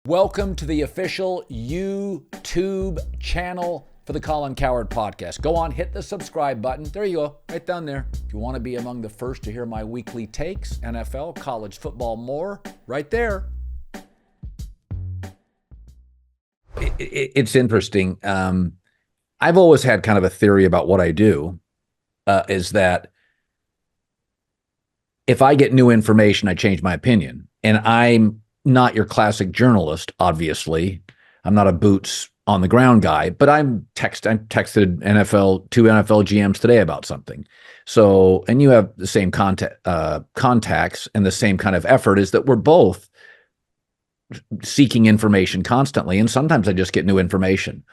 Welcome to the official YouTube channel for the Colin Cowherd podcast. Go on, hit the subscribe button. There you go, right down there. If you want to be among the first to hear my weekly takes, NFL, college football, more, right there. It's interesting. I've always had kind of a theory about what I do, is that if I get new information, I change my opinion. And I'm not your classic journalist, obviously. I'm not a boots on the ground guy, but I texted two NFL GMs today about something. So, and you have the same contacts and the same kind of effort, is that we're both seeking information constantly. And sometimes I just get new information.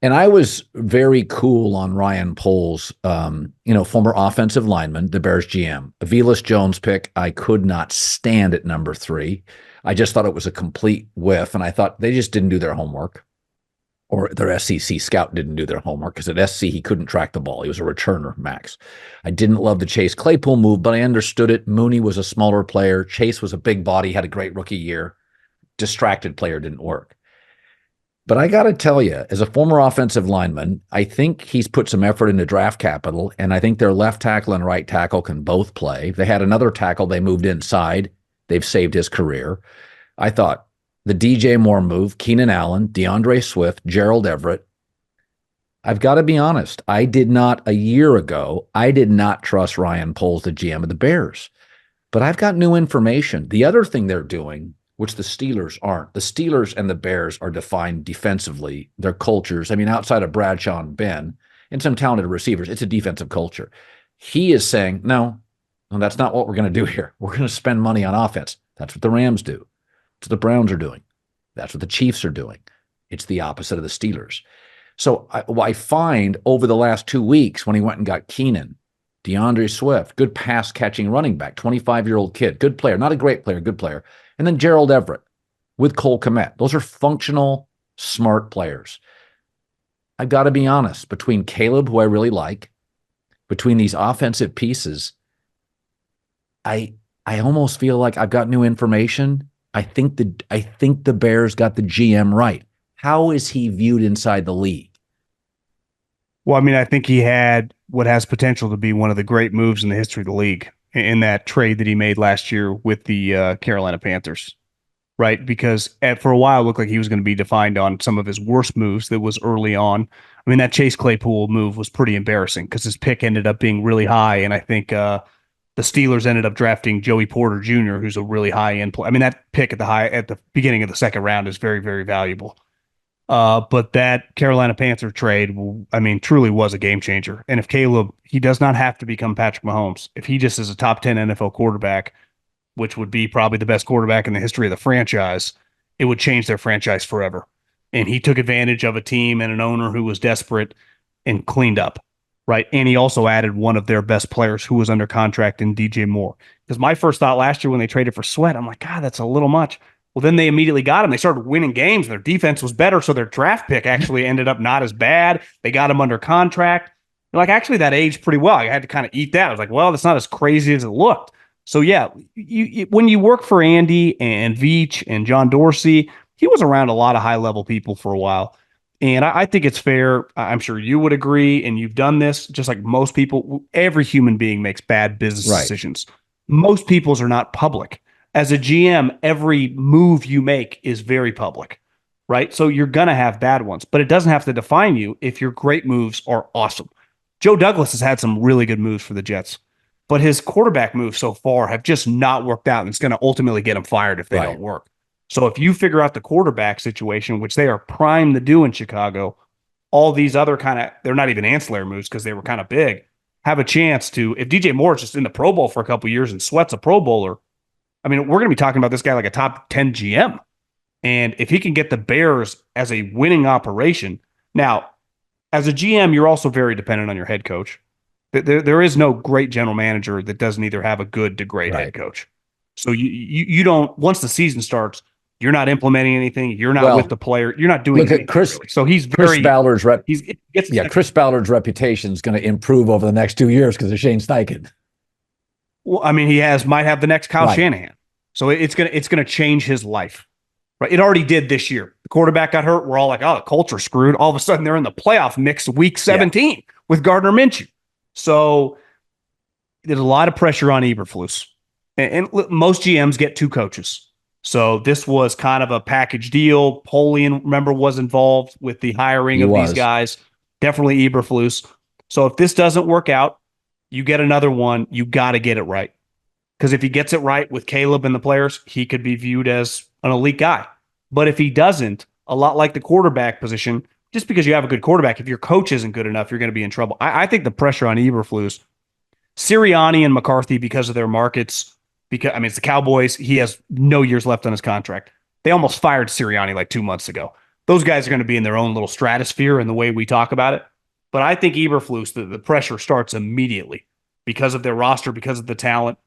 And I was very cool on Ryan Poles, former offensive lineman, the Bears GM. A Velus Jones pick I could not stand at number 3. I just thought it was a complete whiff, and I thought they just didn't do their homework, or their SEC scout didn't do their homework, because at SC he couldn't track the ball. He was a returner, max. I didn't love the Chase Claypool move, but I understood it. Mooney was a smaller player. Chase was a big body, had a great rookie year. Distracted player, didn't work. But I got to tell you, as a former offensive lineman, I think he's put some effort into draft capital, and I think their left tackle and right tackle can both play. They had another tackle they moved inside. They've saved his career. I thought the DJ Moore move, Keenan Allen, DeAndre Swift, Gerald Everett. I've got to be honest. A year ago, I did not trust Ryan Poles, the GM of the Bears. But I've got new information. The other thing they're doing, which the Steelers aren't. The Steelers and the Bears are defined defensively. Their cultures, outside of Bradshaw and Ben and some talented receivers, it's a defensive culture. He is saying, no, that's not what we're going to do here. We're going to spend money on offense. That's what the Rams do. That's what the Browns are doing. That's what the Chiefs are doing. It's the opposite of the Steelers. So I find over the last 2 weeks, when he went and got Keenan, DeAndre Swift, good pass-catching running back, 25-year-old kid, good player, not a great player, good player. And then Gerald Everett with Cole Kmet. Those are functional, smart players. I've got to be honest, between Caleb, who I really like, between these offensive pieces, I almost feel like I've got new information. I think the Bears got the GM right. How is he viewed inside the league? Well, I think he had what has potential to be one of the great moves in the history of the league in that trade that he made last year with the Carolina Panthers, right? Because for a while, it looked like he was going to be defined on some of his worst moves that was early on. That Chase Claypool move was pretty embarrassing because his pick ended up being really high, and I think the Steelers ended up drafting Joey Porter Jr., who's a really high-end player. That pick at the beginning of the second round is very, very valuable. But that Carolina Panther trade, truly was a game changer. And if Caleb, he does not have to become Patrick Mahomes. If he just is a top 10 NFL quarterback, which would be probably the best quarterback in the history of the franchise, it would change their franchise forever. And he took advantage of a team and an owner who was desperate and cleaned up, right? And he also added one of their best players who was under contract in DJ Moore. Because my first thought last year when they traded for Sweat, I'm like, God, that's a little much. Well, then they immediately got him. They started winning games. Their defense was better, so their draft pick actually ended up not as bad. They got him under contract. Actually, that aged pretty well. I had to kind of eat that. I was like, well, that's not as crazy as it looked. So, yeah, when you work for Andy and Veach and John Dorsey, he was around a lot of high-level people for a while. And I think it's fair. I'm sure you would agree, and you've done this, just like most people. Every human being makes bad business decisions. Most people's are not public. As a GM, every move you make is very public, right? So you're going to have bad ones, but it doesn't have to define you if your great moves are awesome. Joe Douglas has had some really good moves for the Jets, but his quarterback moves so far have just not worked out, and it's going to ultimately get him fired if they don't work. So if you figure out the quarterback situation, which they are primed to do in Chicago, all these other they're not even ancillary moves because they were kind of big, have a chance to, if DJ Moore is just in the Pro Bowl for a couple of years and Sweat's a Pro Bowler, we're going to be talking about this guy like a top 10 GM. And if he can get the Bears as a winning operation. Now, as a GM, you're also very dependent on your head coach. There is no great general manager that doesn't either have a good to great head coach. So you don't, once the season starts, you're not implementing anything. You're not with the player. You're not doing anything. Chris, really. So he's Chris Ballard's Chris Ballard's reputation is going to improve over the next 2 years because of Shane Steichen. Well, he might have the next Kyle Shanahan. So it's gonna change his life, right? It already did this year. The quarterback got hurt. We're all like, oh, the culture's screwed. All of a sudden, they're in the playoff mix week 17 with Gardner Minshew. So there's a lot of pressure on Eberflus. And most GMs get 2 coaches. So this was kind of a package deal. Polian, remember, was involved with the hiring of these guys. Definitely Eberflus. So if this doesn't work out, you get another one. You got to get it right. Because if he gets it right with Caleb and the players, he could be viewed as an elite guy. But if he doesn't, a lot like the quarterback position, just because you have a good quarterback, if your coach isn't good enough, you're going to be in trouble. I think the pressure on Eberflus, Sirianni and McCarthy, because of their markets, because it's the Cowboys, he has no years left on his contract. They almost fired Sirianni like 2 months ago. Those guys are going to be in their own little stratosphere in the way we talk about it. But I think Eberflus, the pressure starts immediately because of their roster, because of the talent,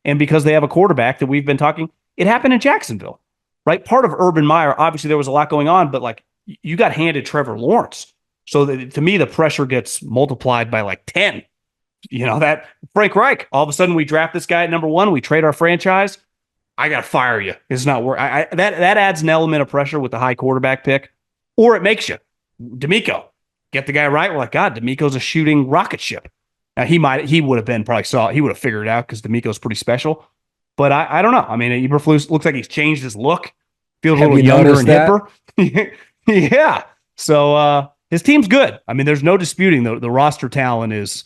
and because they have a quarterback that we've been talking. It happened in Jacksonville, right? Part of Urban Meyer, obviously there was a lot going on, but like you got handed Trevor Lawrence. So to me, the pressure gets multiplied by like 10. That Frank Reich, all of a sudden we draft this guy at number 1, we trade our franchise. I got to fire you. It's not work. That adds an element of pressure with the high quarterback pick, or it makes you. D'Amico, get the guy right. We're like, God, D'Amico's a shooting rocket ship. Now he would have been he would have figured it out because D'Amico's pretty special. But I don't know. Eberflus looks like he's changed his look. Feels a little younger and hipper. Yeah. So his team's good. There's no disputing the roster talent is.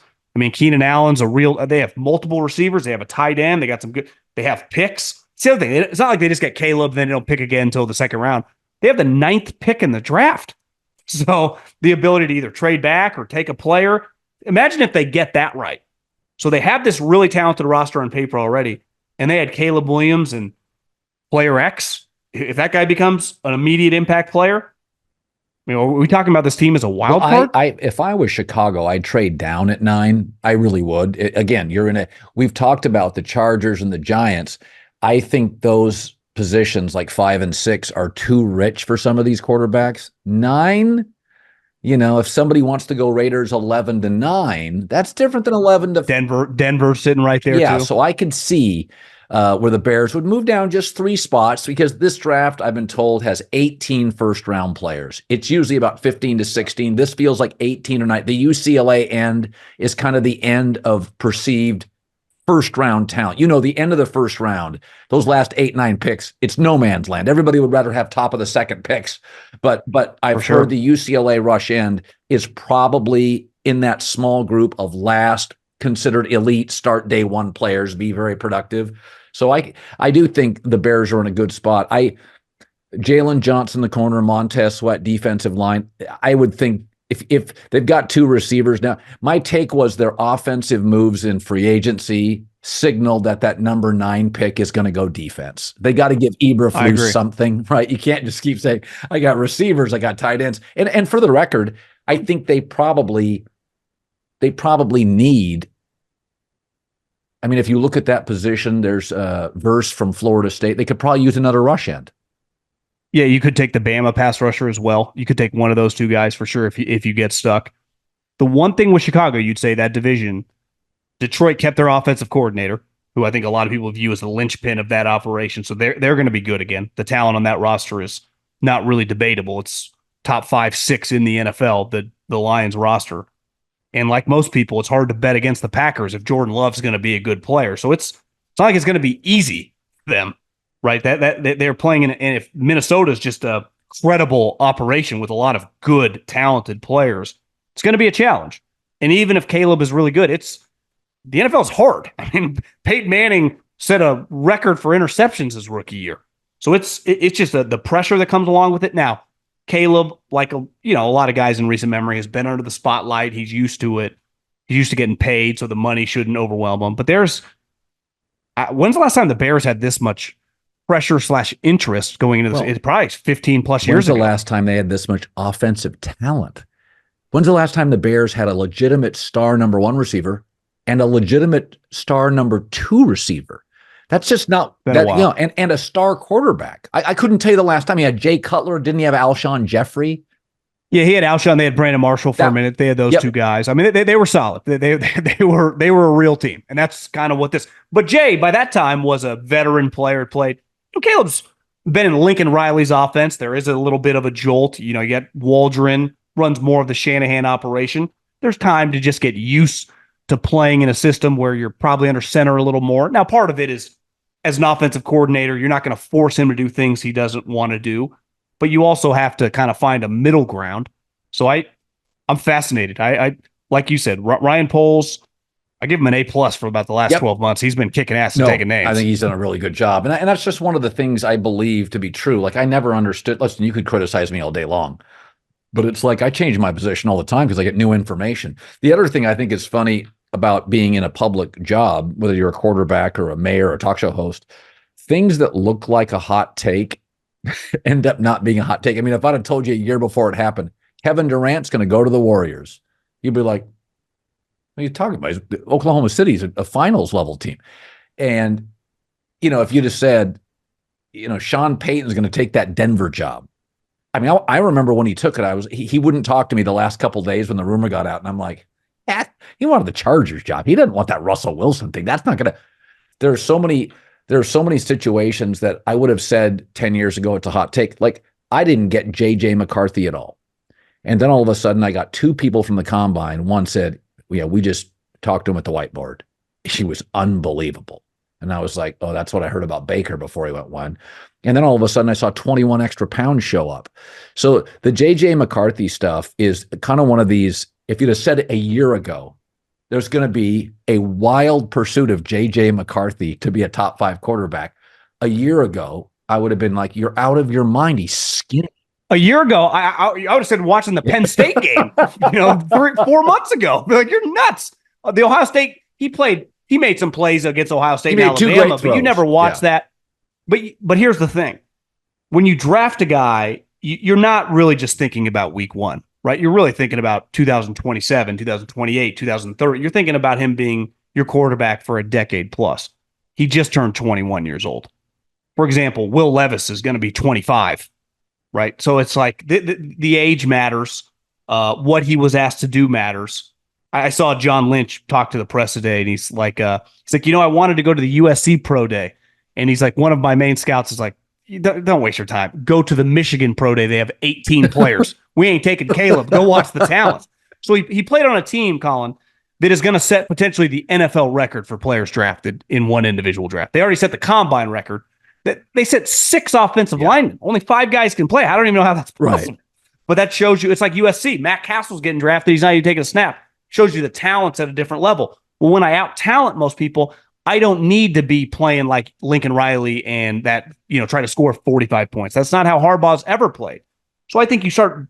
Keenan Allen's they have multiple receivers. They have a tight end. They got some good, they have picks. It's the other thing. It's not like they just get Caleb, then they don't pick again until the second round. They have the 9th pick in the draft. So the ability to either trade back or take a player. Imagine if they get that right. So they have this really talented roster on paper already, and they had Caleb Williams and player X. If that guy becomes an immediate impact player, are we talking about this team as a wild card? If I was Chicago, I'd trade down at 9. I really would. Again, we've talked about the Chargers and the Giants. I think those positions like 5 and 6 are too rich for some of these quarterbacks. 9, if somebody wants to go Raiders 11 to 9, that's different than 11 to Denver sitting right there. Yeah, too. So I could see where the Bears would move down just 3 spots because this draft, I've been told, has 18 first-round players. It's usually about 15 to 16. This feels like 18 or 9. The UCLA end is kind of the end of perceived first-round talent. The end of the first round, those last 8, 9 picks, it's no man's land. Everybody would rather have top of the second picks. But I've heard the UCLA rush end is probably in that small group of last considered elite start day 1 players, be very productive. So I do think the Bears are in a good spot. Jalen Johnson, the corner, Montez Sweat, defensive line. I would think if they've got 2 receivers now, my take was their offensive moves in free agency signaled that number 9 pick is going to go defense. They got to give Eberflus something, right? You can't just keep saying, I got receivers, I got tight ends. And for the record, I think they probably need. If you look at that position, there's a Verse from Florida State. They could probably use another rush end. Yeah, you could take the Bama pass rusher as well. You could take one of those 2 guys for sure if you get stuck. The one thing with Chicago, you'd say that division, Detroit kept their offensive coordinator, who I think a lot of people view as the linchpin of that operation. So they're going to be good again. The talent on that roster is not really debatable. It's top 5, 6 in the NFL, the Lions roster. And like most people, it's hard to bet against the Packers if Jordan Love's going to be a good player. So it's not like it's going to be easy for them, right? That they're playing and if Minnesota's just a credible operation with a lot of good, talented players, it's going to be a challenge. And even if Caleb is really good, the NFL is hard. Peyton Manning set a record for interceptions his rookie year. So it's just the pressure that comes along with it. Now, Caleb, like a lot of guys in recent memory, has been under the spotlight. He's used to it. He's used to getting paid, so the money shouldn't overwhelm him. But when's the last time the Bears had this much pressure / interest going into this? It's probably 15 plus years ago. When's the last time they had this much offensive talent? When's the last time the Bears had a legitimate star number 1 receiver and a legitimate star number 2 receiver? That's just not that, and a star quarterback. I couldn't tell you the last time he had Jay Cutler. Didn't he have Alshon Jeffrey? Yeah, he had Alshon. They had Brandon Marshall for a minute. They had those 2 guys. They were solid. They were a real team, and that's kind of what this. But Jay, by that time, was a veteran player. Played. Caleb's been in Lincoln Riley's offense. There is a little bit of a jolt. You know, you get Waldron runs more of the Shanahan operation. There's time to just get used to playing in a system where you're probably under center a little more. Now, part of it is as an offensive coordinator, you're not going to force him to do things he doesn't want to do, but you also have to kind of find a middle ground. So I'm fascinated. I like you said, Ryan Poles, I give him an A+ for about the last 12 months. He's been kicking ass and taking names. I think he's done a really good job. And that's just one of the things I believe to be true. Like, I never understood. Listen, you could criticize me all day long, but it's like I change my position all the time because I get new information. The other thing I think is funny about being in a public job, whether you're a quarterback or a mayor or a talk show host, things that look like a hot take end up not being a hot take. I mean, if I'd have told you a year before it happened, Kevin Durant's going to go to the Warriors, you'd be like, what are you talking about? Oklahoma City's a finals level team. And, you know, if you just said, you know, Sean Payton's going to take that Denver job. I mean, I remember when he took it, he wouldn't talk to me the last couple of days when the rumor got out. And I'm like, he wanted the Chargers job. He didn't want that Russell Wilson thing. That's not going to, there are so many situations that I would have said 10 years ago, it's a hot take. Like, I didn't get JJ McCarthy at all. And then all of a sudden I got two people from the combine. One said, yeah, we just talked to him at the whiteboard. She was unbelievable. And I was like, oh, that's what I heard about Baker before he went one. And then all of a sudden I saw 21 extra pounds show up. So the JJ McCarthy stuff is kind of one of these, if you'd have said it a year ago, there's going to be a wild pursuit of JJ McCarthy to be a top 5 quarterback. A year ago, I would have been like, you're out of your mind. He's skinny. A year ago, I would have said watching the Penn State game, 4 months ago. Like, you're nuts. The Ohio State, he made some plays against Ohio State and Alabama, but you never watched that. But here's the thing. When you draft a guy, you're not really just thinking about week one, right? You're really thinking about 2027, 2028, 2030. You're thinking about him being your quarterback for a decade plus. He just turned 21 years old. For example, Will Levis is going to be 25. Right. So it's like the age matters. What he was asked to do matters. I saw John Lynch talk to the press today, and he's like, I wanted to go to the USC Pro Day. And he's like, one of my main scouts is like, don't waste your time. Go to the Michigan Pro Day. They have 18 players. We ain't taking Caleb. Go watch the talent. So he played on a team, Colin, that is going to set potentially the NFL record for players drafted in one individual draft. They already set the combine record. That they said 6 offensive linemen. Only 5 guys can play. I don't even know how that's possible. Right. But that shows you, it's like USC. Matt Castle's getting drafted. He's not even taking a snap. Shows you the talent's at a different level. Well, when I out-talent most people, I don't need to be playing like Lincoln Riley and that, try to score 45 points. That's not how Harbaugh's ever played. So I think you start,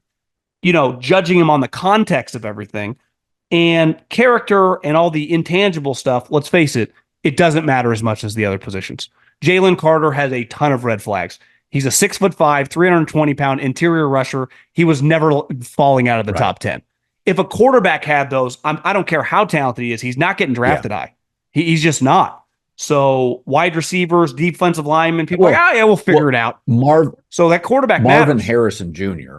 judging him on the context of everything and character and all the intangible stuff. Let's face it, it doesn't matter as much as the other positions. Jalen Carter has a ton of red flags. He's a 6'5", 320-pound interior rusher. He was never falling out of the top 10. If a quarterback had those, I don't care how talented he is, he's not getting drafted high. He's just not. So wide receivers, defensive linemen, people we'll figure it out. So that quarterback Marvin matters. Harrison Jr.,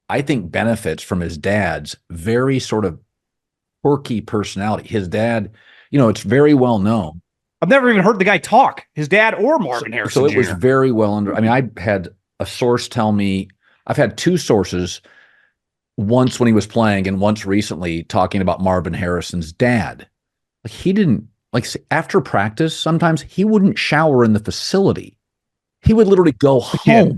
I think, benefits from his dad's very sort of quirky personality. His dad, it's very well known. I've never even heard the guy talk, his dad or Marvin Harrison So Jr. it was very well under. I mean, I had a source tell me, I've had 2 sources, once when he was playing and once recently talking about Marvin Harrison's dad. Like, he didn't, after practice, sometimes he wouldn't shower in the facility. He would literally go home. Yeah.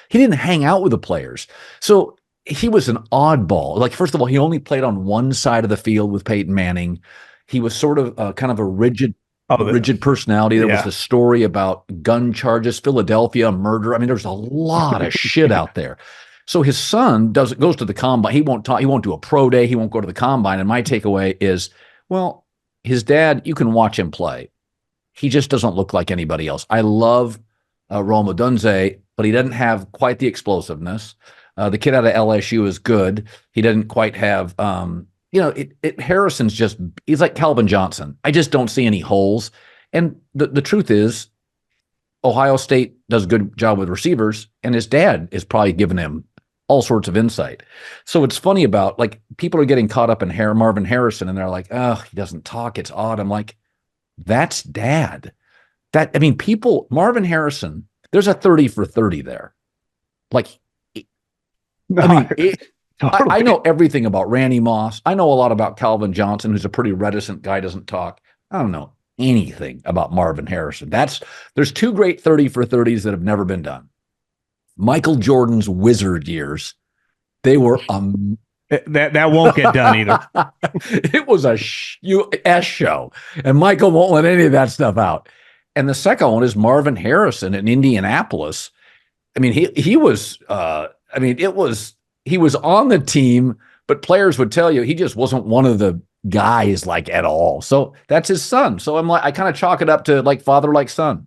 He didn't hang out with the players. So he was an oddball. Like, first of all, he only played on one side of the field with Peyton Manning. He was sort of kind of a rigid personality. There was a story about gun charges, Philadelphia, murder. I mean, there's a lot of shit out there. So his son goes to the combine. He won't do a pro day. He won't go to the combine. And my takeaway is, well, his dad, you can watch him play. He just doesn't look like anybody else. I love Rome Odunze, but he doesn't have quite the explosiveness. The kid out of LSU is good. He doesn't quite have Harrison's he's like Calvin Johnson. I just don't see any holes. And the truth is, Ohio State does a good job with receivers, and his dad is probably giving him all sorts of insight. So it's funny about, like, people are getting caught up in Marvin Harrison, and they're like, oh, he doesn't talk. It's odd. I'm like, that's dad. Marvin Harrison, There's a 30 for 30 there. Like, No, I mean, totally. I know everything about Randy Moss. I know a lot about Calvin Johnson, who's a pretty reticent guy, doesn't talk. I don't know anything about Marvin Harrison. There's two great 30 for 30s that have never been done. Michael Jordan's Wizard years, they were that won't get done either. It was a US show, and Michael won't let any of that stuff out. And the second one is Marvin Harrison in Indianapolis. I mean, he was he was on the team, but players would tell you he just wasn't one of the guys like at all. So that's his son. So I kind of chalk it up to like father, like son.